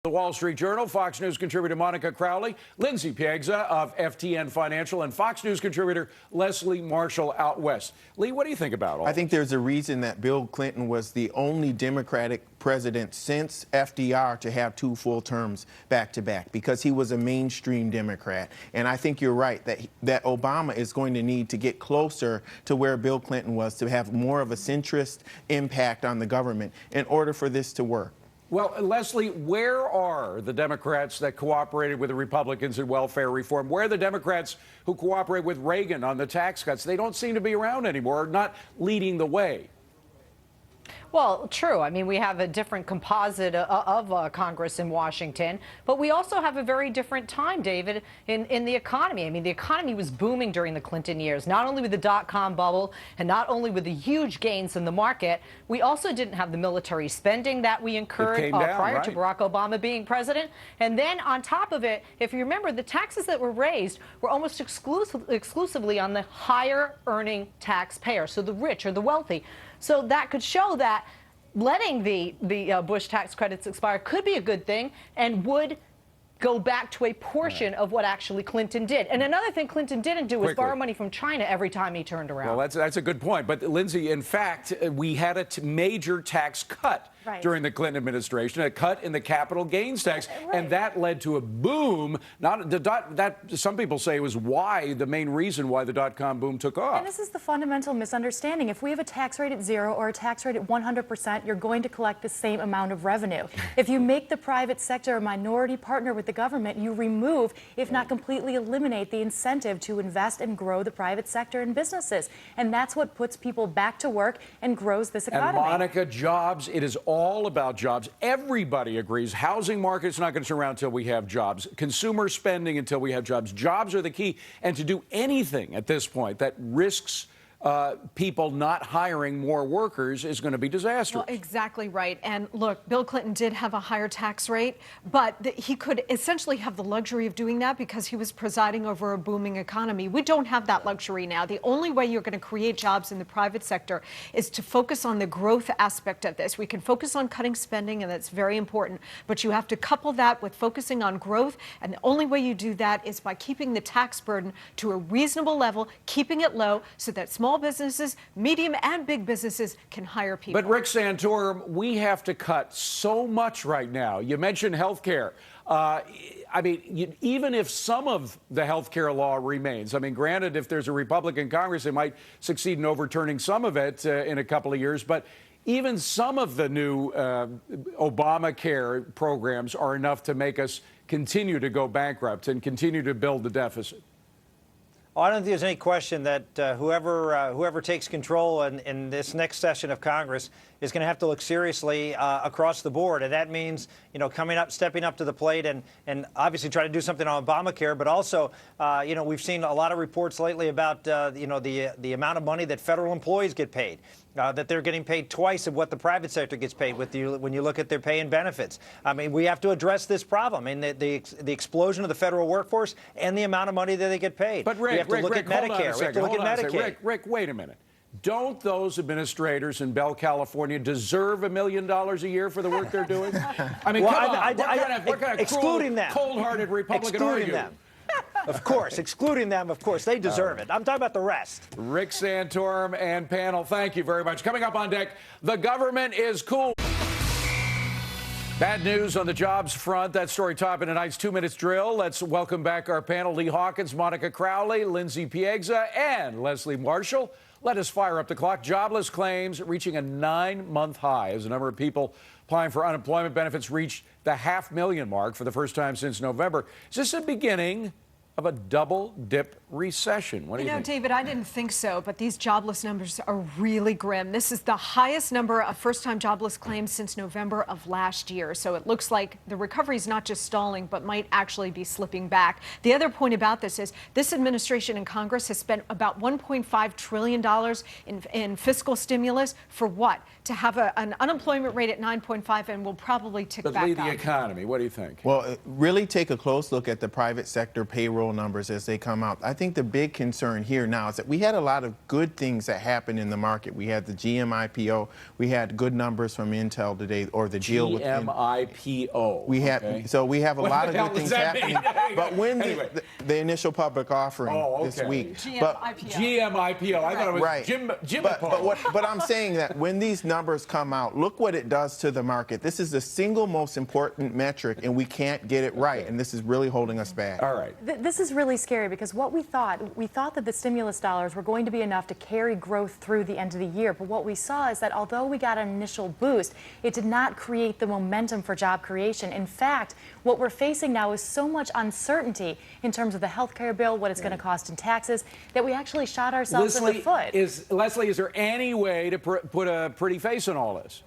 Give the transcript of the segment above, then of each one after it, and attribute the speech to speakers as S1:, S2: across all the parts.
S1: The Wall Street Journal, Fox News contributor Monica Crowley, Lindsay Piegza of FBN Financial, and Fox News contributor Leslie Marshall out west. Lee, what do you think about all
S2: I think there's a reason that Bill Clinton was the only Democratic president since FDR to have 2 full terms back-to-back, because he was a mainstream Democrat. And I think you're right that Obama is going to need to get closer to where Bill Clinton was to have more of a centrist impact on the government in order for this to work.
S1: Well, Leslie, where are the Democrats that cooperated with the Republicans in welfare reform? Where are the Democrats who cooperate with Reagan on the tax cuts? They don't seem to be around anymore, or not leading the way.
S3: Well, true. I mean, we have a different composite of Congress in Washington, but we also have a very different time, David, in the economy. I mean, the economy was booming during the Clinton years, not only with the dot-com bubble and not only with the huge gains in the market. We also didn't have the military spending that we incurred prior to Barack Obama being president. And then on top of it, if you remember, the taxes that were raised were almost exclusively on the higher earning taxpayer, so the rich or the wealthy. So that could show that letting the Bush tax credits expire could be a good thing and would go back to a portion of what actually Clinton did. And another thing Clinton didn't do was borrow money from China every time he turned around.
S1: Well, that's a good point. But, Lindsay, in fact, we had a major tax cut during the Clinton administration, a cut in the capital gains tax, and that led to a boom. That some people say was the main reason why the dot-com boom took off.
S4: And this is the fundamental misunderstanding. If we have a tax rate at 0 or a tax rate at 100%, you're going to collect the same amount of revenue. If you make the private sector a minority partner with the government, you remove, if not completely eliminate, the incentive to invest and grow the private sector and businesses. And that's what puts people back to work and grows this economy.
S1: And Monica, jobs, it is all about jobs. Everybody agrees. Housing market's not going to turn around until we have jobs. Consumer spending until we have jobs. Jobs are the key. And to do anything at this point that risks people not hiring more workers is going to be disastrous.
S5: Well, exactly right. And look, Bill Clinton did have a higher tax rate, but he could essentially have the luxury of doing that because he was presiding over a booming economy. We don't have that luxury now. The only way you're going to create jobs in the private sector is to focus on the growth aspect of this. We can focus on cutting spending, and that's very important, but you have to couple that with focusing on growth, and the only way you do that is by keeping the tax burden to a reasonable level, keeping it low so that small businesses, medium and big businesses can hire people.
S1: But Rick Santorum, we have to cut so much right now. You mentioned health care. I mean, even if some of the health care law remains, I mean, granted, if there's a Republican Congress, they might succeed in overturning some of it in a couple of years. But even some of the new Obamacare programs are enough to make us continue to go bankrupt and continue to build the deficit.
S6: Oh, I don't think there's any question that whoever takes control in this next session of Congress is going to have to look seriously across the board, and that means, you know, stepping up to the plate and obviously try to do something on Obamacare, but also, you know, we've seen a lot of reports lately about you know, the amount of money that federal employees get paid. That they're getting paid twice of what the private sector gets paid when you look at their pay and benefits. I mean, we have to address this problem. I mean, the explosion of the federal workforce and the amount of money that they get paid.
S1: But Rick,
S6: we have to look at Medicare. We have to look at Medicaid.
S1: Rick, wait a minute. Don't those administrators in Bell, California deserve $1 million a year for the work they're doing? I mean,
S6: well,
S1: come on. What kind of
S6: excluding
S1: cruel, cold-hearted Republican are you?
S6: Them. Of course, excluding them, of course, they deserve it. I'm talking about the rest.
S1: Rick Santorum and panel, thank you very much. Coming up on deck, the government is cool. Bad news on the jobs front. That story topping tonight's 2 minutes drill. Let's welcome back our panel, Lee Hawkins, Monica Crowley, Lindsay Piegza, and Leslie Marshall. Let us fire up the clock. Jobless claims reaching a 9-month high as the number of people applying for unemployment benefits reached the 500,000 mark for the first time since November. Is this the beginning of a double-dip recession? What do you think?
S5: David, I didn't think so, but these jobless numbers are really grim. This is the highest number of first-time jobless claims since November of last year. So it looks like the recovery is not just stalling, but might actually be slipping back. The other point about this is this administration and Congress has spent about $1.5 trillion in fiscal stimulus for what? To have an unemployment rate at 9.5, and will probably tick back up.
S1: But lead the economy. What do you think?
S2: Well, really take a close look at the private sector payroll payroll numbers as they come out. I think the big concern here now is that we had a lot of good things that happened in the market. We had the GM IPO. We had good numbers from Intel today, or the deal with
S1: GMIPO.
S2: we had
S1: okay.
S2: So we have a
S1: What
S2: lot
S1: the
S2: of
S1: hell
S2: good things
S1: does that
S2: happening.
S1: mean?
S2: But when
S1: Anyway.
S2: the initial public offering this week, but
S1: GMIPO. I thought it was
S2: right. But I'm saying that when these numbers come out, look what it does to the market. This is the single most important metric, and we can't get it right, and this is really holding us back.
S1: All right.
S4: This is really scary because what we thought that the stimulus dollars were going to be enough to carry growth through the end of the year. But what we saw is that although we got an initial boost, it did not create the momentum for job creation. In fact, what we're facing now is so much uncertainty in terms of the health care bill, what it's going to cost in taxes, that we actually shot ourselves in the foot.
S1: Leslie, is there any way to put a pretty face on all this?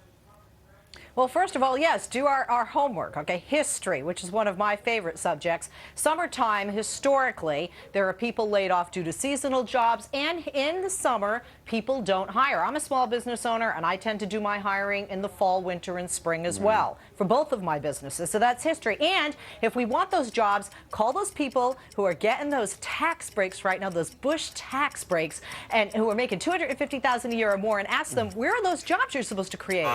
S3: Well, first of all, yes, do our homework, okay? History, which is one of my favorite subjects. Summertime, historically, there are people laid off due to seasonal jobs, and in the summer, people don't hire. I'm a small business owner, and I tend to do my hiring in the fall, winter, and spring as well for both of my businesses. So that's history. And if we want those jobs, call those people who are getting those tax breaks right now, those Bush tax breaks, and who are making $250,000 a year or more, and ask them, where are those jobs you're supposed to create?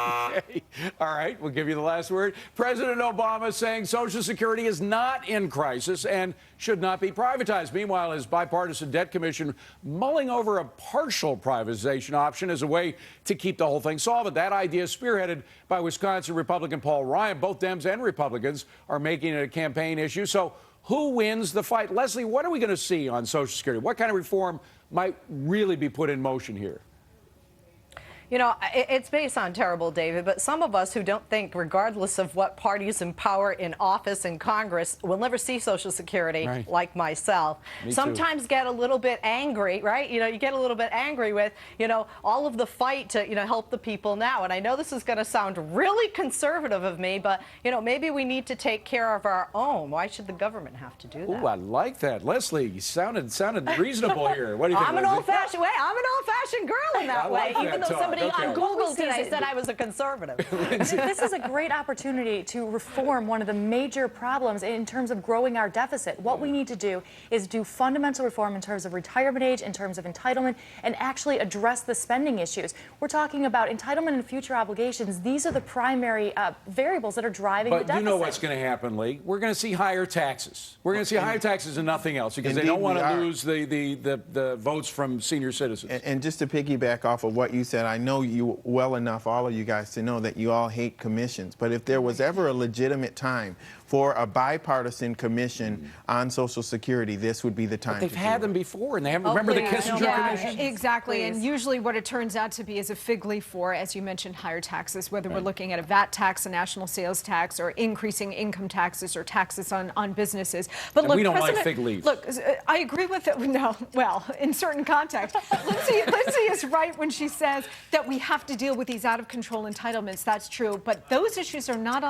S1: Okay. All right, we'll give you the last word. President Obama saying Social Security is not in crisis and should not be privatized. Meanwhile, his bipartisan debt commission mulling over a partial privatization option as a way to keep the whole thing solvent. That idea spearheaded by Wisconsin Republican Paul Ryan. Both Dems and Republicans are making it a campaign issue. So who wins the fight? Leslie, what are we going to see on Social Security? What kind of reform might really be put in motion here?
S3: You know, it's may sound terrible, David, but some of us who don't think, regardless of what parties in power in office in Congress, will never see Social Security, like myself, sometimes get a little bit angry, right? You know, you get a little bit angry with, you know, all of the fight to, you know, help the people now. And I know this is going to sound really conservative of me, but, you know, maybe we need to take care of our own. Why should the government have to do that?
S1: Ooh, I like that. Leslie, you sounded reasonable here. What do you think,
S3: I'm an old-fashioned girl in that way, even though somebody on Google today said I was a conservative.
S4: This is a great opportunity to reform one of the major problems in terms of growing our deficit. What we need to do is do fundamental reform in terms of retirement age, in terms of entitlement, and actually address the spending issues. We're talking about entitlement and future obligations. These are the primary variables that are driving the deficit.
S1: But you know what's going to happen, Lee? We're going to see higher taxes. We're going to see higher taxes and nothing else because they don't want to lose the votes from senior citizens.
S2: And just to piggyback off of what you said, I know you well enough, all of you guys, to know that you all hate commissions. But if there was ever a legitimate time for a bipartisan commission on Social Security, this would be the time.
S1: But they've had them before, and they haven't. Remember the Kissinger Commission?
S5: Exactly.
S3: Please.
S5: And usually what it turns out to be is a fig leaf for, as you mentioned, higher taxes, whether we're looking at a VAT tax, a national sales tax, or increasing income taxes or taxes on businesses. But look,
S1: we don't like fig leaves.
S5: Look, I agree with it. No, well, in certain contexts. Lindsay is right when she says that we have to deal with these out-of-control entitlements. That's true. But those issues are not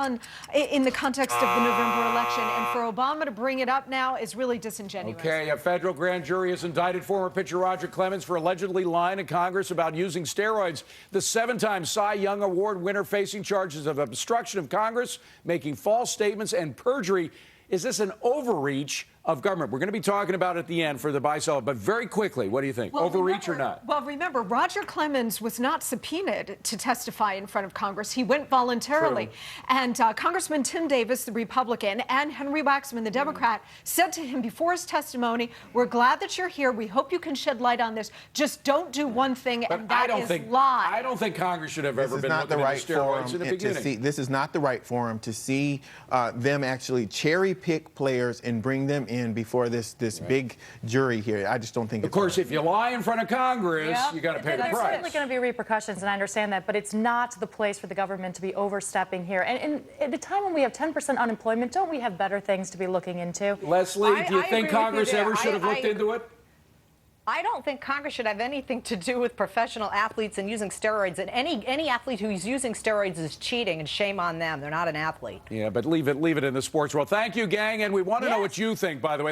S5: in the context of the November election. And for Obama to bring it up now is really disingenuous.
S1: Okay, a federal grand jury has indicted former pitcher Roger Clemens for allegedly lying to Congress about using steroids. The 7-time Cy Young Award winner facing charges of obstruction of Congress, making false statements, and perjury. Is this an overreach of government? We're going to be talking about it at the end for the buy-sell, but very quickly, what do you think? Overreach or not?
S5: Well, remember, Roger Clemens was not subpoenaed to testify in front of Congress. He went voluntarily.
S1: True.
S5: And Congressman Tim Davis, the Republican, and Henry Waxman, the Democrat, said to him before his testimony, we're glad that you're here. We hope you can shed light on this. Just don't do one thing, and that is lie.
S1: I don't think Congress should have ever been looking into steroids in the beginning.
S2: This is not the right forum to see them actually cherry-pick players and bring them in before this big jury here. I just don't think.
S1: Of course, if you lie in front of Congress, you got to pay the price.
S4: There's certainly going to be repercussions, and I understand that, but it's not the place for the government to be overstepping here. And at a time when we have 10% unemployment, don't we have better things to be looking into?
S1: Leslie, do you think Congress ever should have looked into it?
S3: I don't think Congress should have anything to do with professional athletes and using steroids. And any athlete who's using steroids is cheating, and shame on them. They're not an athlete.
S1: Yeah, but leave it in the sports world. Thank you, gang, and we want to know what you think, by the way.